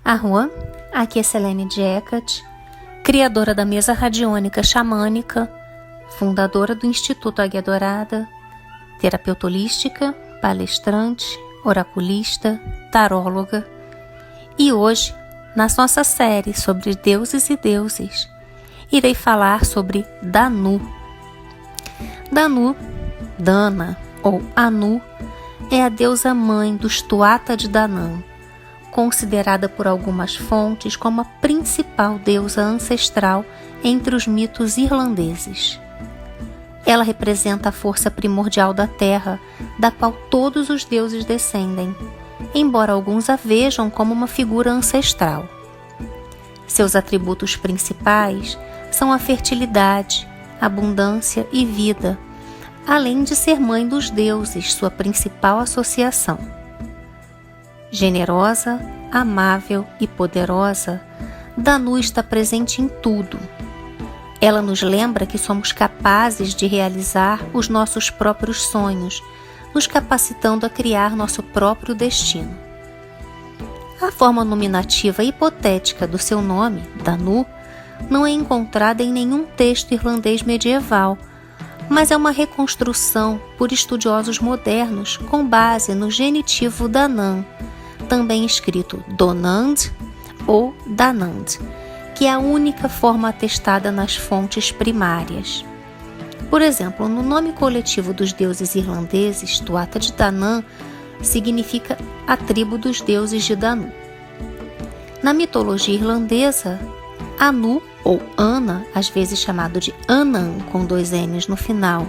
Arruan, aqui é Selene Djekat, criadora da mesa radiônica xamânica, fundadora do Instituto Águia Dourada, terapeuta holística, palestrante, oraculista, taróloga. E hoje, na nossa série sobre deuses e deuses, irei falar sobre Danu. Danu, Dana ou Anu, é a deusa mãe dos Tuatha de Danann, considerada por algumas fontes como a principal deusa ancestral entre os mitos irlandeses. Ela representa a força primordial da terra, da qual todos os deuses descendem, embora alguns a vejam como uma figura ancestral. Seus atributos principais são a fertilidade, abundância e vida, além de ser mãe dos deuses, sua principal associação. Generosa, amável e poderosa, Danu está presente em tudo. Ela nos lembra que somos capazes de realizar os nossos próprios sonhos, nos capacitando a criar nosso próprio destino. A forma nominativa hipotética do seu nome, Danu, não é encontrada em nenhum texto irlandês medieval, mas é uma reconstrução por estudiosos modernos com base no genitivo Danan, também escrito Donand ou Danand, que é a única forma atestada nas fontes primárias. Por exemplo, no nome coletivo dos deuses irlandeses, Tuatha de Danann significa a tribo dos deuses de Danu. Na mitologia irlandesa, Anu ou Anna, às vezes chamado de Anan com 2 N's no final,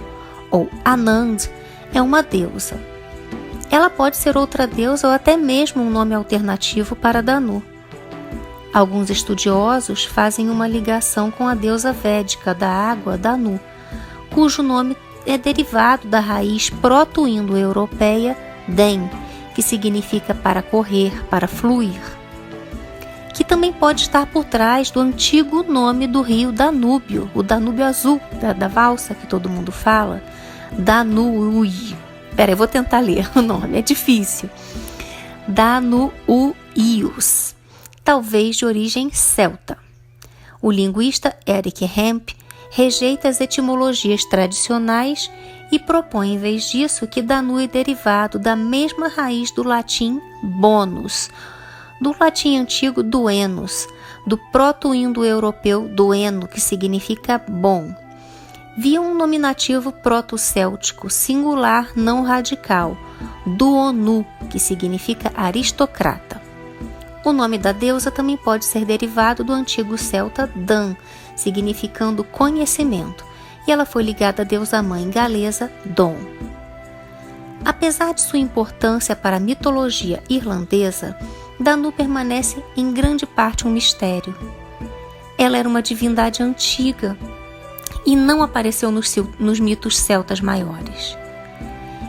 ou Anand, é uma deusa. Ela pode ser outra deusa ou até mesmo um nome alternativo para Danu. Alguns estudiosos fazem uma ligação com a deusa védica da água, Danu, cujo nome é derivado da raiz proto-indo-europeia Den, que significa para correr, para fluir, que também pode estar por trás do antigo nome do rio Danúbio, o Danúbio Azul, da valsa que todo mundo fala, Danuui. Peraí, eu vou tentar ler o nome, é difícil. Danuuius, talvez de origem celta. O linguista Eric Hemp rejeita as etimologias tradicionais e propõe, em vez disso, que Danu é derivado da mesma raiz do latim bonus, do latim antigo duenus, do proto-indo-europeu dueno, que significa bom, via um nominativo proto-céltico singular não radical, duonu, que significa aristocrata. O nome da deusa também pode ser derivado do antigo celta Dan, significando conhecimento, e ela foi ligada à deusa-mãe galesa Don. Apesar de sua importância para a mitologia irlandesa, Danu permanece em grande parte um mistério. Ela era uma divindade antiga e não apareceu nos mitos celtas maiores.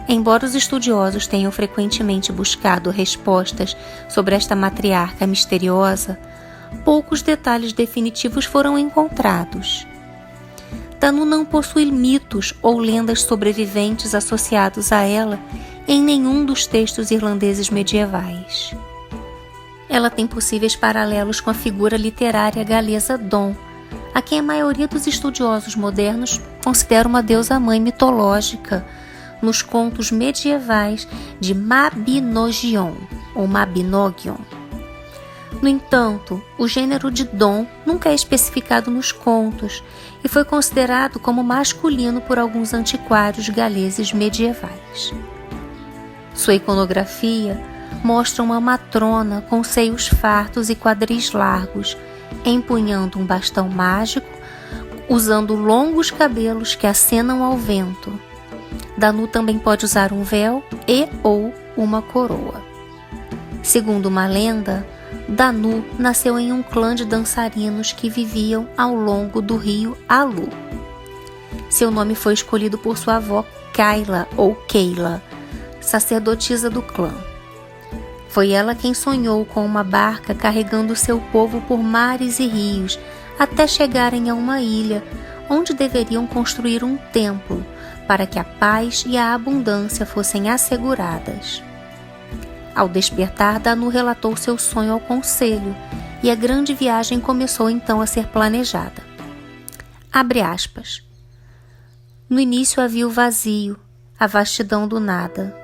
Embora os estudiosos tenham frequentemente buscado respostas sobre esta matriarca misteriosa, poucos detalhes definitivos foram encontrados. Danu não possui mitos ou lendas sobreviventes associados a ela em nenhum dos textos irlandeses medievais. Ela tem possíveis paralelos com a figura literária galesa Don, a quem a maioria dos estudiosos modernos considera uma deusa-mãe mitológica nos contos medievais de Mabinogion ou Mabinogion. No entanto, o gênero de Don nunca é especificado nos contos e foi considerado como masculino por alguns antiquários galeses medievais. Sua iconografia mostra uma matrona com seios fartos e quadris largos, empunhando um bastão mágico, usando longos cabelos que acenam ao vento. Danu também pode usar um véu e ou uma coroa. Segundo uma lenda, Danu nasceu em um clã de dançarinos que viviam ao longo do rio Alu. Seu nome foi escolhido por sua avó Kaila ou Keila, sacerdotisa do clã. Foi ela quem sonhou com uma barca carregando seu povo por mares e rios, até chegarem a uma ilha, onde deveriam construir um templo, para que a paz e a abundância fossem asseguradas. Ao despertar, Danu relatou seu sonho ao conselho, e a grande viagem começou então a ser planejada. Abre aspas. No início havia o vazio, a vastidão do nada,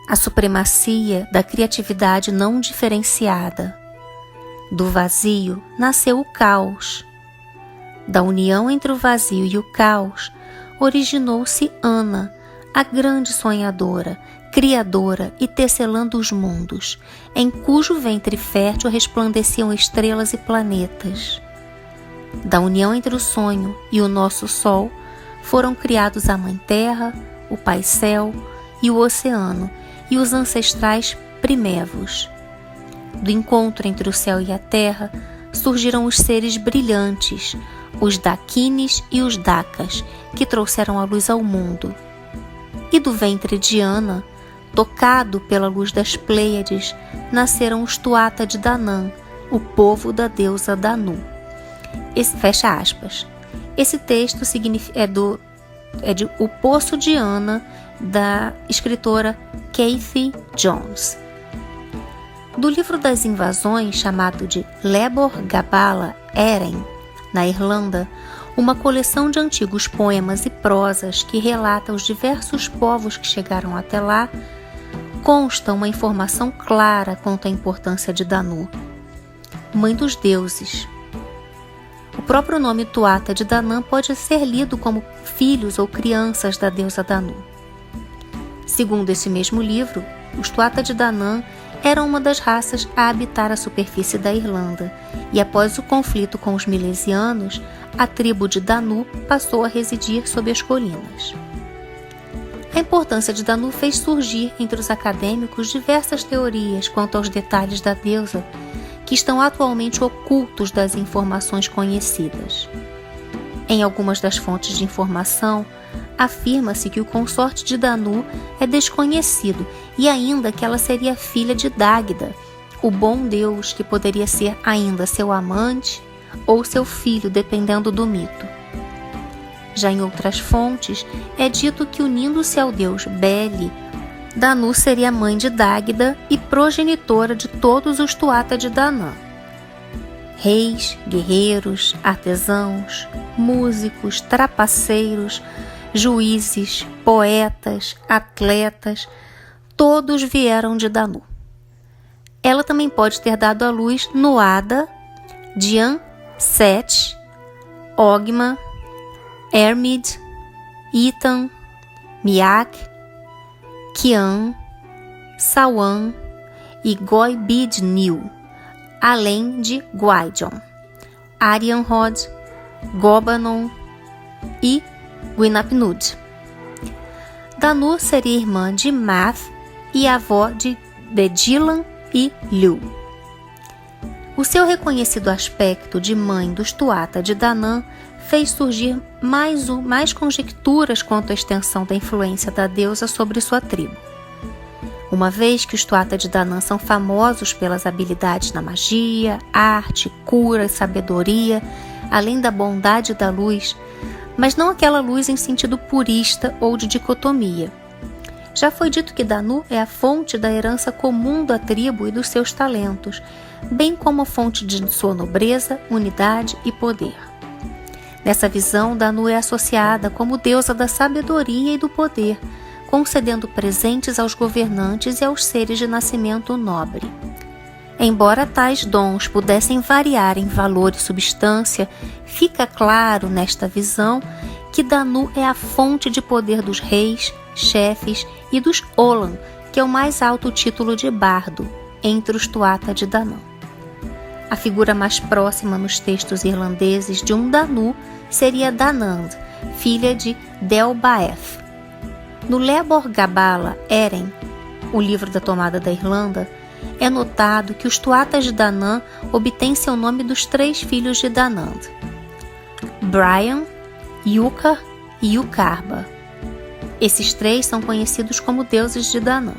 a supremacia da criatividade não diferenciada. Do vazio nasceu o caos. Da união entre o vazio e o caos, originou-se Ana, a grande sonhadora, criadora e tecelando os mundos, em cujo ventre fértil resplandeciam estrelas e planetas. Da união entre o sonho e o nosso sol, foram criados a Mãe Terra, o Pai Céu e o Oceano e os ancestrais primevos. Do encontro entre o céu e a terra, surgiram os seres brilhantes, os Dakines e os Dakas, que trouxeram a luz ao mundo. E do ventre de Ana, tocado pela luz das Pleiades, nasceram os Tuatha de Danann, o povo da deusa Danu. Fecha aspas. Esse texto é de O Poço de Ana, da escritora Kathy Jones. Do livro das invasões, chamado de Lebor Gabála Érenn, na Irlanda, uma coleção de antigos poemas e prosas que relata os diversos povos que chegaram até lá, consta uma informação clara quanto à importância de Danu, mãe dos deuses. O próprio nome Tuatha de Danann pode ser lido como filhos ou crianças da deusa Danu. Segundo esse mesmo livro, os Tuatha de Danann eram uma das raças a habitar a superfície da Irlanda, e após o conflito com os milesianos, a tribo de Danu passou a residir sob as colinas. A importância de Danu fez surgir entre os acadêmicos diversas teorias quanto aos detalhes da deusa, que estão atualmente ocultos das informações conhecidas. Em algumas das fontes de informação, afirma-se que o consorte de Danu é desconhecido e ainda que ela seria filha de Dagda, o bom deus que poderia ser ainda seu amante ou seu filho, dependendo do mito. Já em outras fontes, é dito que, unindo-se ao deus Beli, Danu seria mãe de Dagda e progenitora de todos os Tuatha de Danann. Reis, guerreiros, artesãos, músicos, trapaceiros, juízes, poetas, atletas, todos vieram de Danu. Ela também pode ter dado à luz Nuada, Dian, Set, Ogma, Ermid, Itan, Miak, Kian, Sawan e Goibid-Nil, além de Gwydion, Arianrhod, Gobanon e Gwynapnud. Danu seria irmã de Math e avó de Bedilan e Liu. O seu reconhecido aspecto de mãe dos Tuatha de Danann fez surgir mais conjecturas quanto à extensão da influência da deusa sobre sua tribo. Uma vez que os Tuatha de Danann são famosos pelas habilidades na magia, arte, cura e sabedoria, além da bondade da luz, mas não aquela luz em sentido purista ou de dicotomia. Já foi dito que Danu é a fonte da herança comum da tribo e dos seus talentos, bem como a fonte de sua nobreza, unidade e poder. Nessa visão, Danu é associada como deusa da sabedoria e do poder, concedendo presentes aos governantes e aos seres de nascimento nobre. Embora tais dons pudessem variar em valor e substância, fica claro nesta visão que Danu é a fonte de poder dos reis, chefes e dos Olan, que é o mais alto título de bardo entre os Tuatha de Danann. A figura mais próxima nos textos irlandeses de um Danu seria Danand, filha de Delbaeth. No Lebor Gabála Érenn, o livro da tomada da Irlanda, é notado que os Tuatha de Danann obtêm seu nome dos 3 filhos de Danand: Brian, Yukar e Yukarba. Esses 3 são conhecidos como deuses de Danann.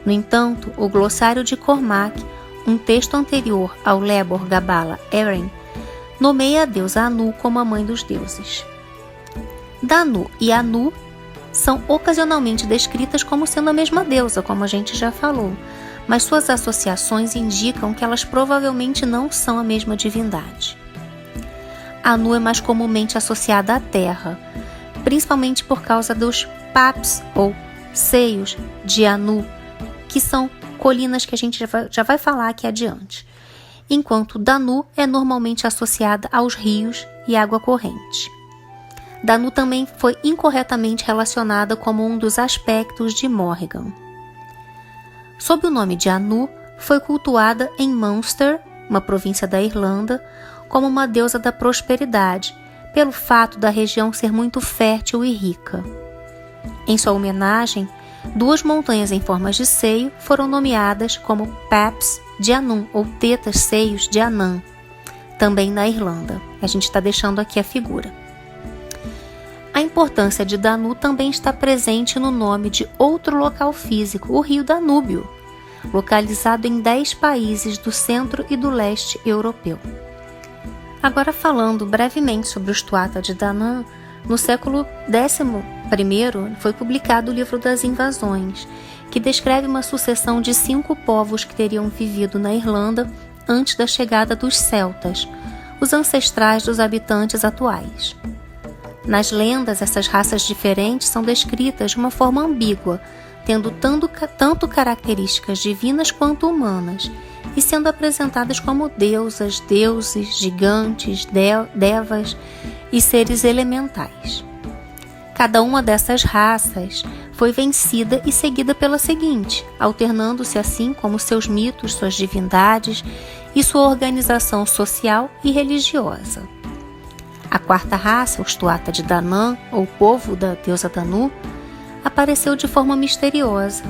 No entanto, o glossário de Cormac, um texto anterior ao Lebor Gabála Érenn, nomeia a deusa Anu como a mãe dos deuses. Danu e Anu são ocasionalmente descritas como sendo a mesma deusa, como a gente já falou, mas suas associações indicam que elas provavelmente não são a mesma divindade. Anu é mais comumente associada à terra, principalmente por causa dos paps ou seios de Anu, que são colinas que a gente já vai falar aqui adiante, enquanto Danu é normalmente associada aos rios e água corrente. Danu também foi incorretamente relacionada como um dos aspectos de Morrigan. Sob o nome de Anu, foi cultuada em Munster, uma província da Irlanda, como uma deusa da prosperidade, pelo fato da região ser muito fértil e rica. Em sua homenagem, 2 montanhas em formas de seio foram nomeadas como Paps de Anun, ou tetas seios de Anã, também na Irlanda. A gente está deixando aqui a figura. A importância de Danu também está presente no nome de outro local físico, o rio Danúbio, localizado em 10 países do centro e do leste europeu. Agora, falando brevemente sobre os Tuatha de Danann, no século XI foi publicado o Livro das Invasões, que descreve uma sucessão de 5 povos que teriam vivido na Irlanda antes da chegada dos celtas, os ancestrais dos habitantes atuais. Nas lendas, essas raças diferentes são descritas de uma forma ambígua, tendo tanto características divinas quanto humanas, e sendo apresentadas como deusas, deuses, gigantes, devas e seres elementais. Cada uma dessas raças foi vencida e seguida pela seguinte, alternando-se assim como seus mitos, suas divindades e sua organização social e religiosa. A 4ª raça, os Tuatha de Danann, ou povo da deusa Danu, apareceu de forma misteriosa.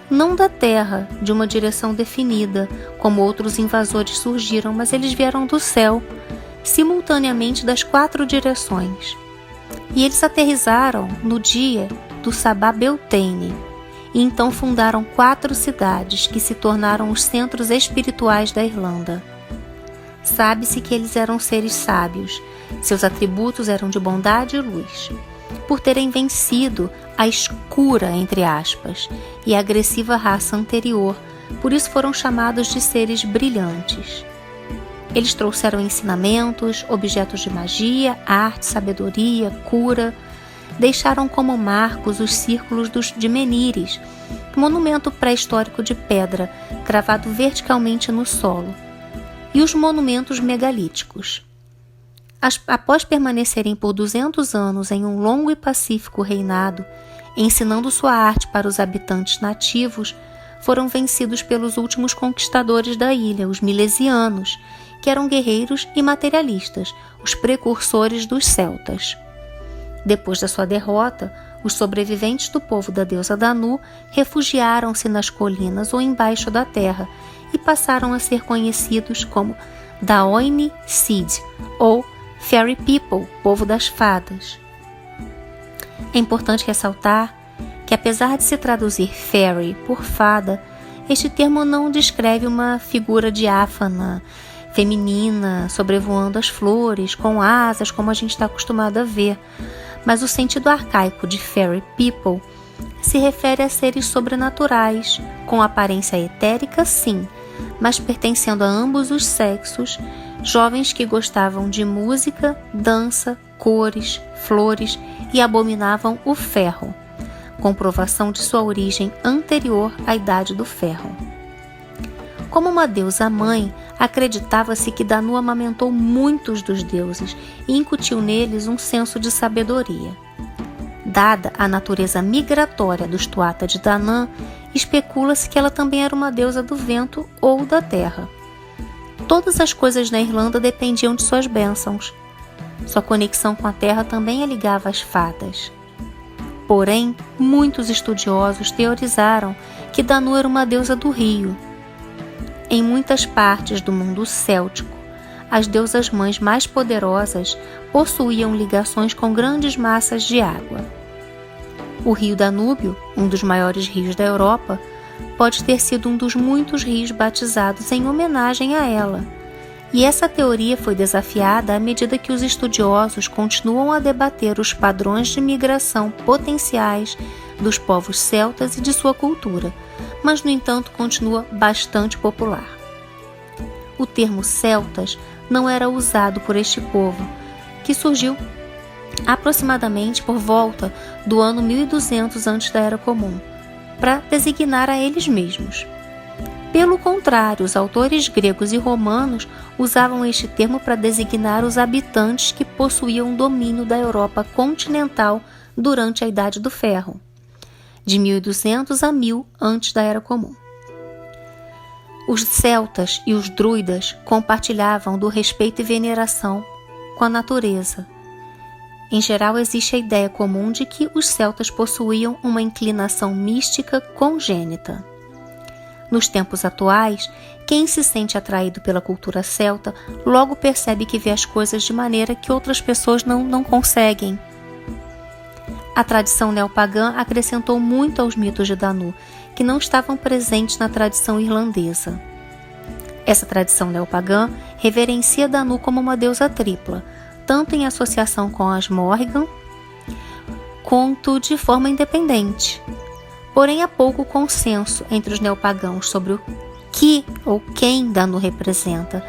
Não da terra, de uma direção definida, como outros invasores surgiram, mas eles vieram do céu, simultaneamente das 4 direções. E eles aterrizaram no dia do Sabá Beltane, e então fundaram 4 cidades que se tornaram os centros espirituais da Irlanda. Sabe-se que eles eram seres sábios, seus atributos eram de bondade e luz. Por terem vencido a escura, entre aspas, e a agressiva raça anterior, por isso foram chamados de seres brilhantes. Eles trouxeram ensinamentos, objetos de magia, arte, sabedoria, cura, deixaram como marcos os círculos de menires, monumento pré-histórico de pedra, cravado verticalmente no solo, e os monumentos megalíticos. Após permanecerem por 200 anos em um longo e pacífico reinado, ensinando sua arte para os habitantes nativos, foram vencidos pelos últimos conquistadores da ilha, os milesianos, que eram guerreiros e materialistas, os precursores dos celtas. Depois da sua derrota, os sobreviventes do povo da deusa Danu refugiaram-se nas colinas ou embaixo da terra e passaram a ser conhecidos como Daoine Cid, ou Fairy People, povo das fadas. É importante ressaltar que, apesar de se traduzir fairy por fada, este termo não descreve uma figura diáfana, feminina, sobrevoando as flores, com asas, como a gente está acostumado a ver, mas o sentido arcaico de Fairy People se refere a seres sobrenaturais, com aparência etérica, sim, mas pertencendo a ambos os sexos, jovens que gostavam de música, dança, cores, flores e abominavam o ferro, comprovação de sua origem anterior à Idade do Ferro. Como uma deusa mãe, acreditava-se que Danu amamentou muitos dos deuses e incutiu neles um senso de sabedoria. Dada a natureza migratória dos Tuatha de Danann, especula-se que ela também era uma deusa do vento ou da terra. Todas as coisas na Irlanda dependiam de suas bênçãos. Sua conexão com a terra também a ligava às fadas. Porém, muitos estudiosos teorizaram que Danu era uma deusa do rio. Em muitas partes do mundo céltico, as deusas mães mais poderosas possuíam ligações com grandes massas de água. O rio Danúbio, um dos maiores rios da Europa, pode ter sido um dos muitos rios batizados em homenagem a ela, E essa teoria foi desafiada à medida que os estudiosos continuam a debater os padrões de migração potenciais dos povos celtas e de sua cultura, mas, no entanto, continua bastante popular. O termo celtas não era usado por este povo, que surgiu aproximadamente por volta do ano 1200 antes da Era Comum, para designar a eles mesmos. Pelo contrário, os autores gregos e romanos usavam este termo para designar os habitantes que possuíam domínio da Europa continental durante a Idade do Ferro, de 1200 a 1000 antes da Era Comum. Os celtas e os druidas compartilhavam do respeito e veneração com a natureza. Em geral, existe a ideia comum de que os celtas possuíam uma inclinação mística congênita. Nos tempos atuais, quem se sente atraído pela cultura celta logo percebe que vê as coisas de maneira que outras pessoas não conseguem. A tradição neopagã acrescentou muito aos mitos de Danu, que não estavam presentes na tradição irlandesa. Essa tradição neopagã reverencia Danu como uma deusa tripla, tanto em associação com as Morrigan, quanto de forma independente. Porém, há pouco consenso entre os neopagãos sobre o que ou quem Danu representa,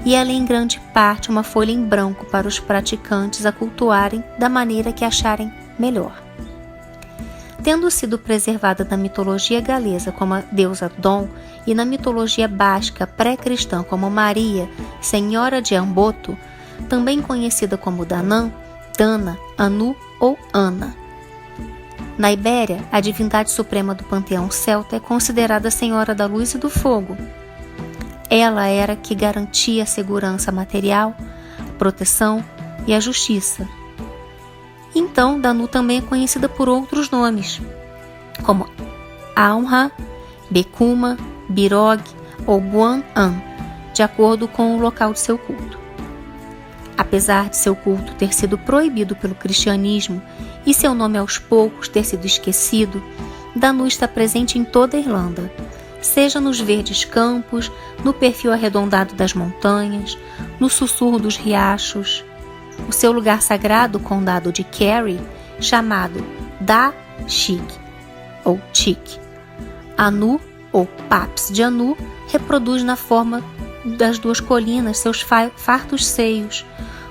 e ela é em grande parte uma folha em branco para os praticantes a cultuarem da maneira que acharem melhor. Tendo sido preservada na mitologia galesa como a deusa Dom e na mitologia basca pré-cristã como Maria, Senhora de Amboto, também conhecida como Danã, Dana, Anu ou Ana. Na Ibéria, a divindade suprema do panteão celta é considerada Senhora da Luz e do Fogo. Ela era que garantia a segurança material, a proteção e a justiça. Então, Danu também é conhecida por outros nomes, como Aumha, Bekuma, Birog ou Buan-An, de acordo com o local de seu culto. Apesar de seu culto ter sido proibido pelo cristianismo e seu nome aos poucos ter sido esquecido, Danu está presente em toda a Irlanda, seja nos verdes campos, no perfil arredondado das montanhas, no sussurro dos riachos. O seu lugar sagrado, o condado de Kerry, chamado Da-Chig, ou Chig. Anu, ou Paps de Anu, reproduz na forma das duas colinas seus fartos seios,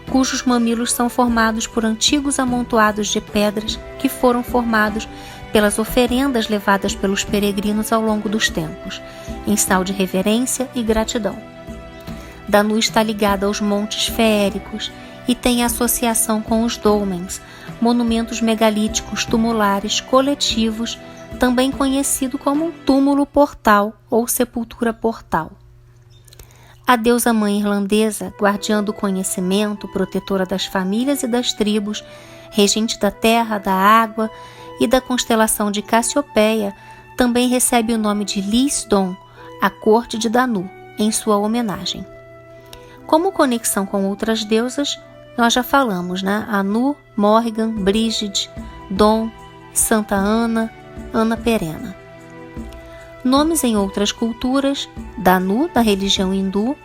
cujos mamilos são formados por antigos amontoados de pedras que foram formados pelas oferendas levadas pelos peregrinos ao longo dos tempos, em sinal de reverência e gratidão. Danu está ligada aos montes feéricos e tem associação com os dolmens, monumentos megalíticos tumulares coletivos, também conhecido como túmulo portal ou sepultura portal. A deusa mãe irlandesa, guardiã do conhecimento, protetora das famílias e das tribos, regente da terra, da água e da constelação de Cassiopeia, também recebe o nome de Lis Dom, a corte de Danu, em sua homenagem. Como conexão com outras deusas, nós já falamos, né? Anu, Morrigan, Brígide, Dom, Santa Ana, Ana Perena. Nomes em outras culturas: Danu, da religião hindu,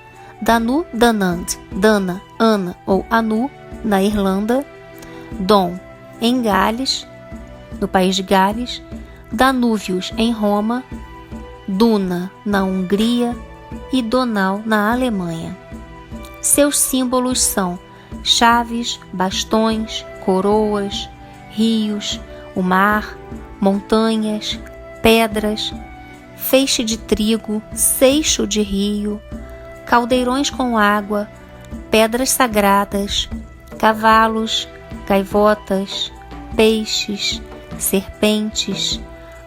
Danu Danand, Dana, Ana ou Anu, na Irlanda, Dom, em Gales, no país de Gales, Danúvios, em Roma, Duna, na Hungria e Donau, na Alemanha. Seus símbolos são chaves, bastões, coroas, rios, o mar, montanhas, pedras, feixe de trigo, seixo de rio, caldeirões com água, pedras sagradas, cavalos, gaivotas, peixes, serpentes,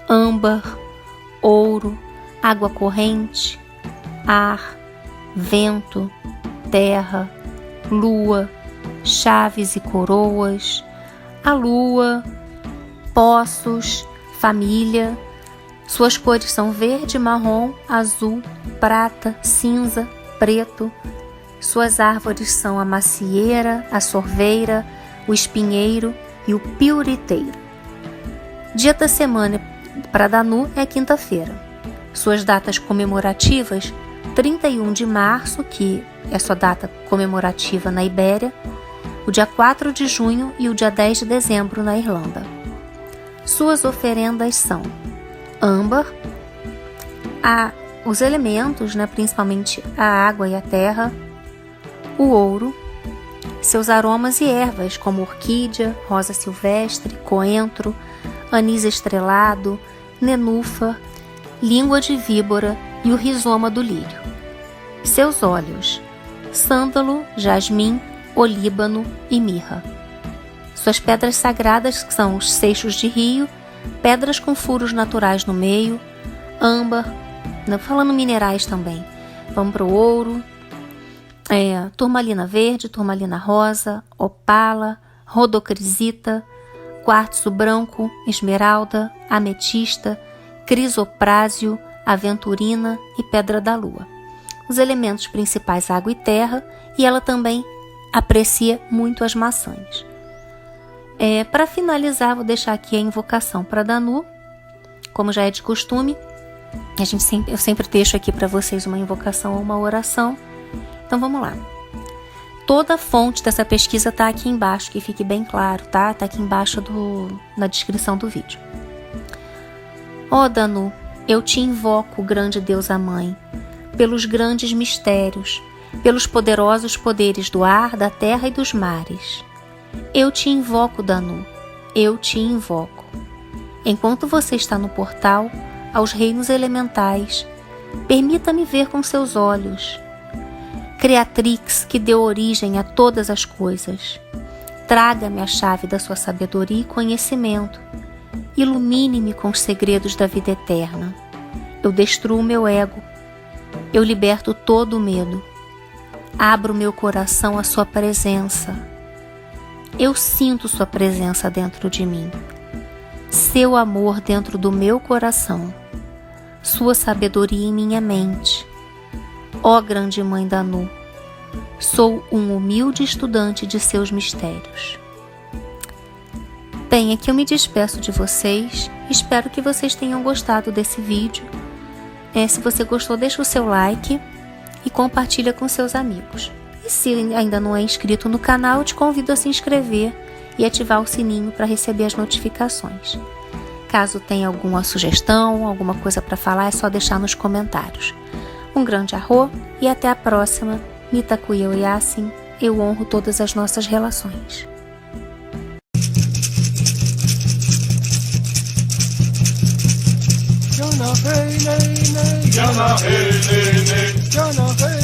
âmbar, ouro, água corrente, ar, vento, terra, lua, chaves e coroas, a lua, poços, família. Suas cores são verde, marrom, azul, prata, cinza, preto. Suas árvores são a macieira, a sorveira, o espinheiro e o piuriteiro. Dia da semana para Danu é quinta-feira. Suas datas comemorativas: 31 de março, que é sua data comemorativa na Ibéria, o dia 4 de junho e o dia 10 de dezembro na Irlanda. Suas oferendas são âmbar, os elementos, principalmente a água e a terra, o ouro, seus aromas e ervas como orquídea, rosa silvestre, coentro, anis estrelado, nenúfar, língua de víbora e o rizoma do lírio. Seus óleos, sândalo, jasmim, olíbano e mirra. Suas pedras sagradas são os seixos de rio, pedras com furos naturais no meio, âmbar, falando minerais também. Vamos para o ouro, turmalina verde, turmalina rosa, opala, rodocrisita, quartzo branco, esmeralda, ametista, crisoprásio, aventurina e pedra da lua. Os elementos principais água e terra, e ela também aprecia muito as maçãs. Para finalizar, vou deixar aqui a invocação para Danu, como já é de costume. Eu sempre deixo aqui para vocês uma invocação ou uma oração. Então vamos lá. Toda a fonte dessa pesquisa está aqui embaixo, que fique bem claro, tá? Está aqui embaixo na descrição do vídeo. Ó Danu, eu te invoco, grande deusa mãe, pelos grandes mistérios, pelos poderosos poderes do ar, da terra e dos mares. Eu te invoco, Danu, eu te invoco. Enquanto você está no portal aos reinos elementais, permita-me ver com seus olhos. Criatrix que deu origem a todas as coisas, traga-me a chave da sua sabedoria e conhecimento. Ilumine-me com os segredos da vida eterna. Eu destruo o meu ego. Eu liberto todo o medo. Abro meu coração à sua presença. Eu sinto sua presença dentro de mim. Seu amor dentro do meu coração. Sua sabedoria em minha mente. Ó grande mãe Danu, sou um humilde estudante de seus mistérios. Bem, aqui eu me despeço de vocês. Espero que vocês tenham gostado desse vídeo. Se você gostou, deixa o seu like e compartilha com seus amigos. E se ainda não é inscrito no canal, eu te convido a se inscrever e ativar o sininho para receber as notificações. Caso tenha alguma sugestão, alguma coisa para falar, é só deixar nos comentários. Um grande arro e até a próxima. Mitakuye Oyasin, eu honro todas as nossas relações. Jana hey nay nay, Jana hey nay nay, Jana hey.